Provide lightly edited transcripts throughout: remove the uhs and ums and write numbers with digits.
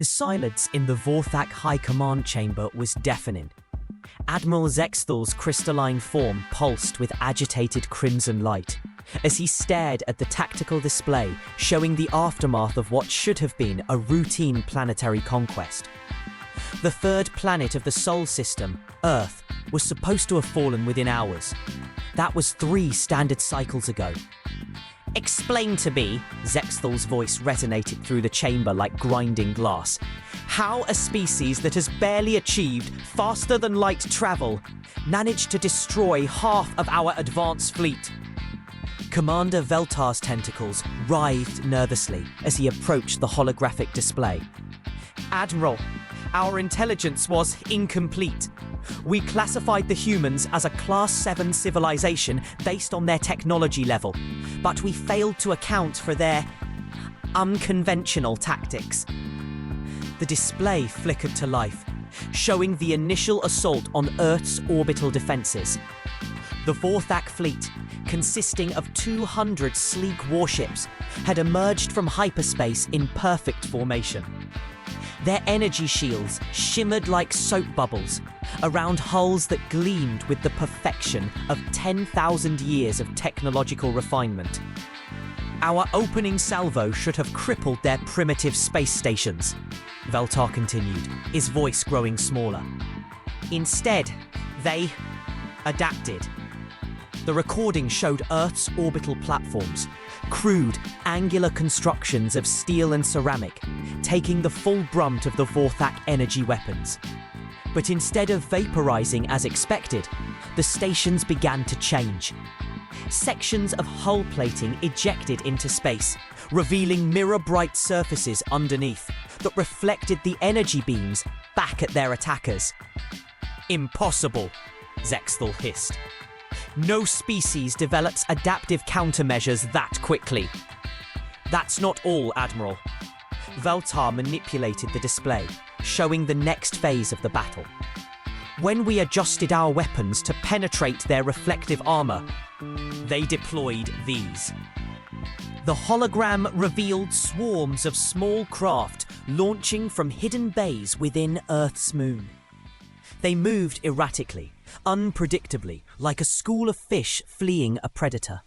The silence in the Vorthak High Command Chamber was deafening. Admiral Vex'tar's crystalline form pulsed with agitated crimson light as he stared at the tactical display showing the aftermath of what should have been a routine planetary conquest. The third planet of the Sol system, Earth, was supposed to have fallen within hours. That was 3 standard cycles ago. "Explain to me," Vex'tar's voice resonated through the chamber like grinding glass, "how a species that has barely achieved faster-than-light travel managed to destroy half of our advanced fleet." Commander Vex'tar's tentacles writhed nervously as he approached the holographic display. "Admiral, our intelligence was incomplete. We classified the humans as a Class 7 civilization based on their technology level, but we failed to account for their unconventional tactics." The display flickered to life, showing the initial assault on Earth's orbital defenses. The Vorthak fleet, consisting of 200 sleek warships, had emerged from hyperspace in perfect formation. Their energy shields shimmered like soap bubbles around hulls that gleamed with the perfection of 10,000 years of technological refinement. "Our opening salvo should have crippled their primitive space stations," Vex'tar continued, his voice growing smaller. "Instead, they adapted." The recording showed Earth's orbital platforms, crude, angular constructions of steel and ceramic, taking the full brunt of the Vorthak energy weapons. But instead of vaporizing as expected, the stations began to change. Sections of hull plating ejected into space, revealing mirror-bright surfaces underneath that reflected the energy beams back at their attackers. "Impossible," Vex'tar hissed. "No species develops adaptive countermeasures that quickly." "That's not all, Admiral." Vex'tar manipulated the display, showing the next phase of the battle. "When we adjusted our weapons to penetrate their reflective armor, they deployed these." The hologram revealed swarms of small craft launching from hidden bays within Earth's moon. They moved erratically, unpredictably, like a school of fish fleeing a predator.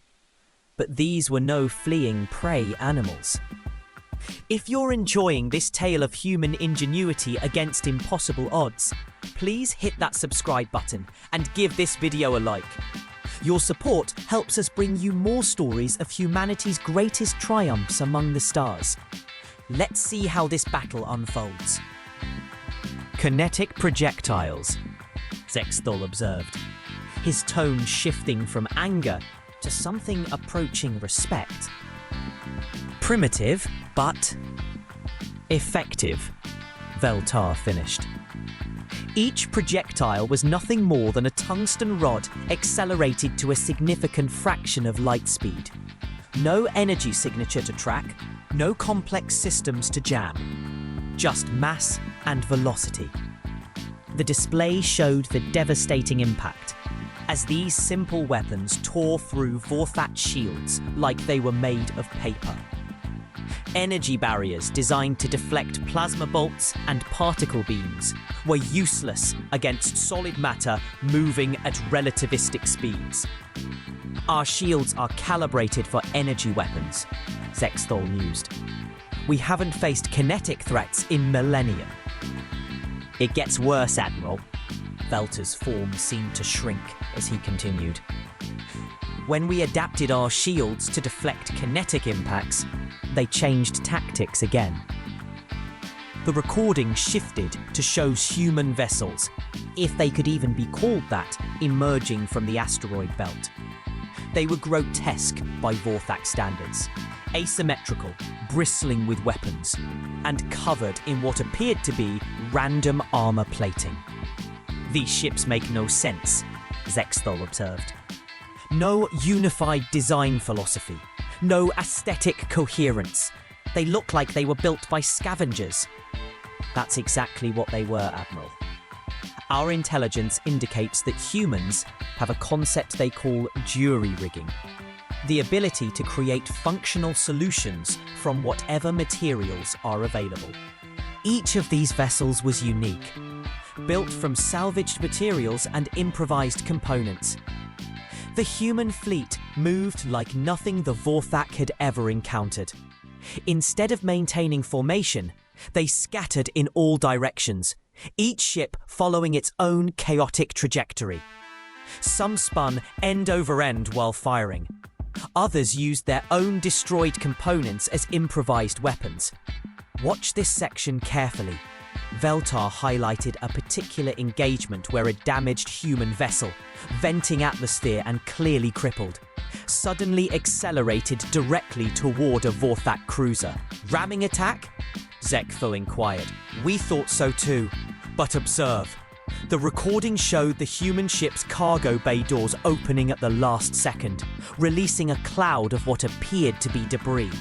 But these were no fleeing prey animals. If you're enjoying this tale of human ingenuity against impossible odds, please hit that subscribe button and give this video a like. Your support helps us bring you more stories of humanity's greatest triumphs among the stars. Let's see how this battle unfolds. "Kinetic projectiles," Vex'tar observed, his tone shifting from anger to something approaching respect. "Primitive, but effective," Vex'tar finished. Each projectile was nothing more than a tungsten rod accelerated to a significant fraction of light speed. No energy signature to track, no complex systems to jam, just mass and velocity. The display showed the devastating impact, as these simple weapons tore through Vorthak shields like they were made of paper. Energy barriers designed to deflect plasma bolts and particle beams were useless against solid matter moving at relativistic speeds. "Our shields are calibrated for energy weapons," Vex'tar mused. "We haven't faced kinetic threats in millennia." "It gets worse, Admiral." Vex'tar's form seemed to shrink as he continued. "When we adapted our shields to deflect kinetic impacts, they changed tactics again." The recording shifted to show human vessels, if they could even be called that, emerging from the asteroid belt. They were grotesque by Vorthak standards, asymmetrical, bristling with weapons, and covered in what appeared to be random armor plating. "These ships make no sense," Vex'tar observed. "No unified design philosophy, no aesthetic coherence. They look like they were built by scavengers." "That's exactly what they were, Admiral. Our intelligence indicates that humans have a concept they call jury-rigging, the ability to create functional solutions from whatever materials are available. Each of these vessels was unique, built from salvaged materials and improvised components. The human fleet moved like nothing the Vorthak had ever encountered. Instead of maintaining formation, they scattered in all directions, each ship following its own chaotic trajectory. Some spun end over end while firing. Others used their own destroyed components as improvised weapons. Watch this section carefully. Vex'tar highlighted a particular engagement where a damaged human vessel, venting atmosphere and clearly crippled, suddenly accelerated directly toward a Vorthak cruiser. Ramming attack? Vex'tar inquired. We thought so too, but observe. The recording showed the human ship's cargo bay doors opening at the last second, releasing a cloud of what appeared to be debris.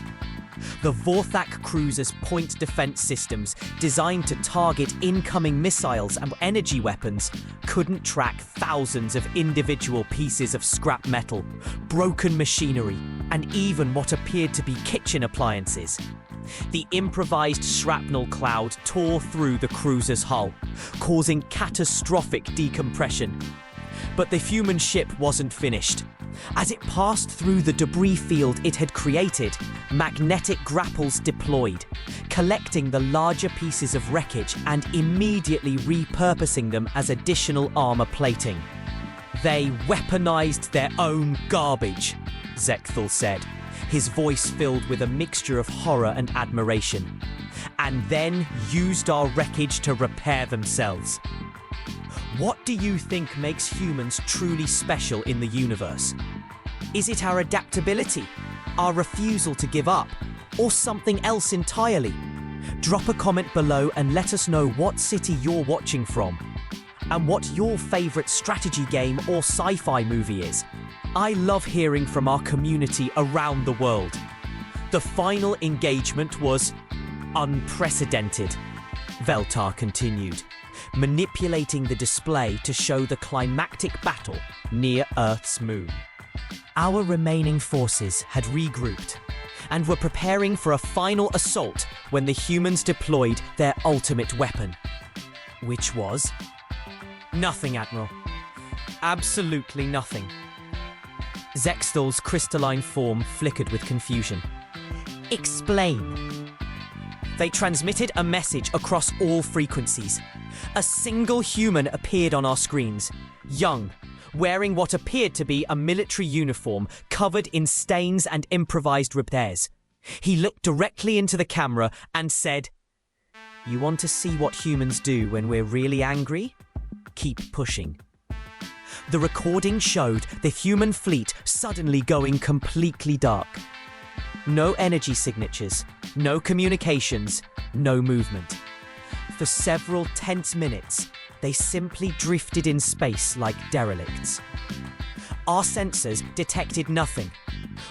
The Vorthak cruiser's point defense systems, designed to target incoming missiles and energy weapons, couldn't track thousands of individual pieces of scrap metal, broken machinery, and even what appeared to be kitchen appliances. The improvised shrapnel cloud tore through the cruiser's hull, causing catastrophic decompression. But the human ship wasn't finished. As it passed through the debris field it had created, magnetic grapples deployed, collecting the larger pieces of wreckage and immediately repurposing them as additional armor plating. They weaponized their own garbage, Vex'tar said, his voice filled with a mixture of horror and admiration, and then used our wreckage to repair themselves. What do you think makes humans truly special in the universe? Is it our adaptability, our refusal to give up, or something else entirely? Drop a comment below and let us know what city you're watching from, and what your favorite strategy game or sci-fi movie is. I love hearing from our community around the world. The final engagement was unprecedented, Vex'tar continued, manipulating the display to show the climactic battle near Earth's moon. Our remaining forces had regrouped and were preparing for a final assault when the humans deployed their ultimate weapon. Which was? Nothing, Admiral. Absolutely nothing. Vex'tar's crystalline form flickered with confusion. Explain. They transmitted a message across all frequencies. A single human appeared on our screens, young, wearing what appeared to be a military uniform covered in stains and improvised repairs. He looked directly into the camera and said, "You want to see what humans do when we're really angry? Keep pushing." The recording showed the human fleet suddenly going completely dark. No energy signatures, no communications, no movement. For several tense minutes, they simply drifted in space like derelicts. Our sensors detected nothing.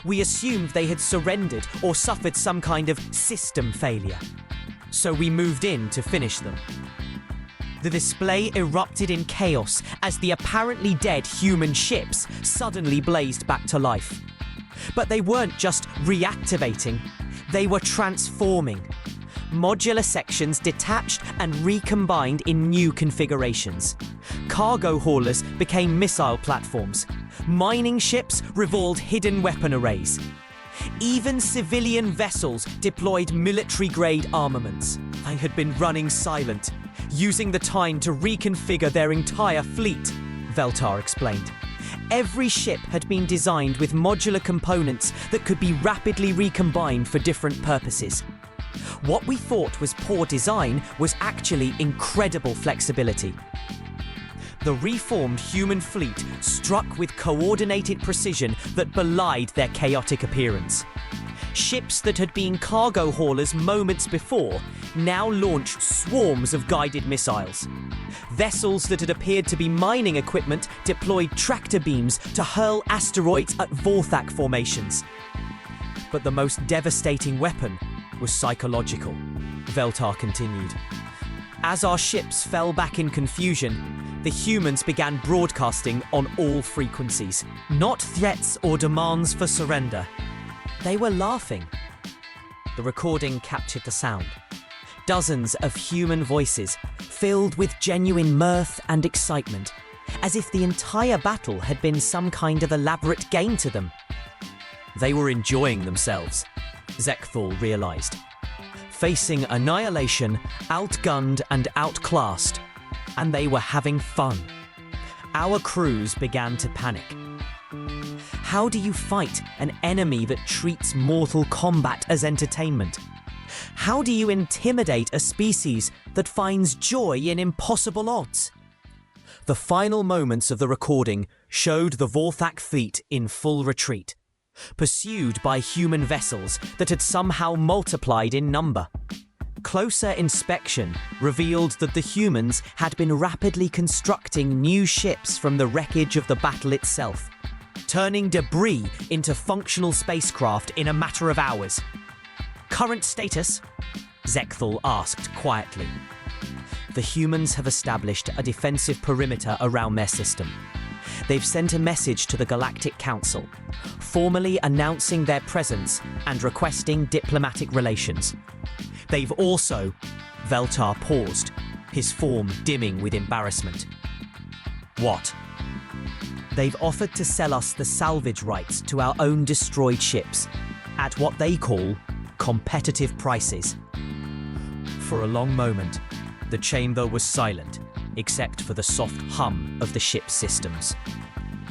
We assumed they had surrendered or suffered some kind of system failure. So we moved in to finish them. The display erupted in chaos as the apparently dead human ships suddenly blazed back to life. But they weren't just reactivating, they were transforming. Modular sections detached and recombined in new configurations. Cargo haulers became missile platforms. Mining ships revolved hidden weapon arrays. Even civilian vessels deployed military-grade armaments. They had been running silent, using the time to reconfigure their entire fleet, Vex'tar explained. Every ship had been designed with modular components that could be rapidly recombined for different purposes. What we thought was poor design was actually incredible flexibility. The reformed human fleet struck with coordinated precision that belied their chaotic appearance. Ships that had been cargo haulers moments before now launched swarms of guided missiles. Vessels that had appeared to be mining equipment deployed tractor beams to hurl asteroids at Vorthak formations. But the most devastating weapon was psychological, Vex'tar continued. As our ships fell back in confusion, the humans began broadcasting on all frequencies. Not threats or demands for surrender. They were laughing. The recording captured the sound. dozens of human voices, filled with genuine mirth and excitement, as if the entire battle had been some kind of elaborate game to them. They were enjoying themselves, Vex'tar realized. Facing annihilation, outgunned and outclassed, and they were having fun. Our crews began to panic. How do you fight an enemy that treats mortal combat as entertainment? How do you intimidate a species that finds joy in impossible odds? The final moments of the recording showed the Vorthak fleet in full retreat, pursued by human vessels that had somehow multiplied in number. Closer inspection revealed that the humans had been rapidly constructing new ships from the wreckage of the battle itself, turning debris into functional spacecraft in a matter of hours. Current status? Vex'tar asked quietly. The humans have established a defensive perimeter around their system. They've sent a message to the Galactic Council, formally announcing their presence and requesting diplomatic relations. They've also... Vex'tar paused, his form dimming with embarrassment. What? They've offered to sell us the salvage rights to our own destroyed ships, at what they call competitive prices. For a long moment, the chamber was silent, except for the soft hum of the ship's systems.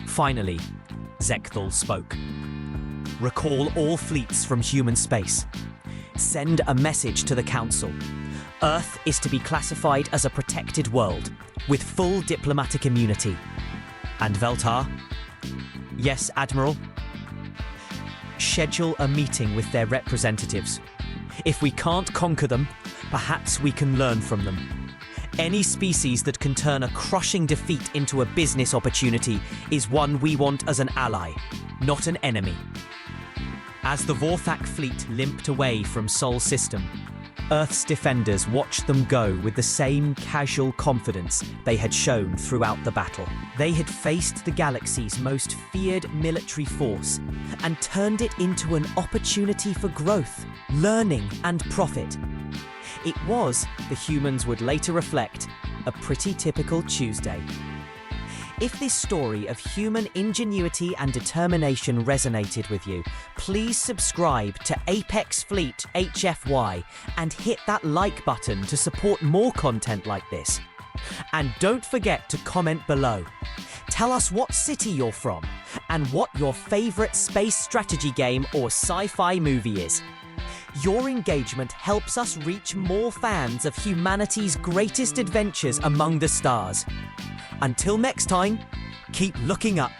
Finally, Vex'tar spoke. Recall all fleets from human space. Send a message to the Council. Earth is to be classified as a protected world, with full diplomatic immunity. And Vex'tar? Yes, Admiral? Schedule a meeting with their representatives. If we can't conquer them, perhaps we can learn from them. Any species that can turn a crushing defeat into a business opportunity is one we want as an ally, not an enemy. As the Vorthak fleet limped away from Sol System, Earth's defenders watched them go with the same casual confidence they had shown throughout the battle. They had faced the galaxy's most feared military force and turned it into an opportunity for growth, learning, and profit. It was, the humans would later reflect, a pretty typical Tuesday. If this story of human ingenuity and determination resonated with you, please subscribe to Apex Fleet HFY and hit that like button to support more content like this. And don't forget to comment below. Tell us what city you're from and what your favourite space strategy game or sci-fi movie is. Your engagement helps us reach more fans of humanity's greatest adventures among the stars. Until next time, keep looking up.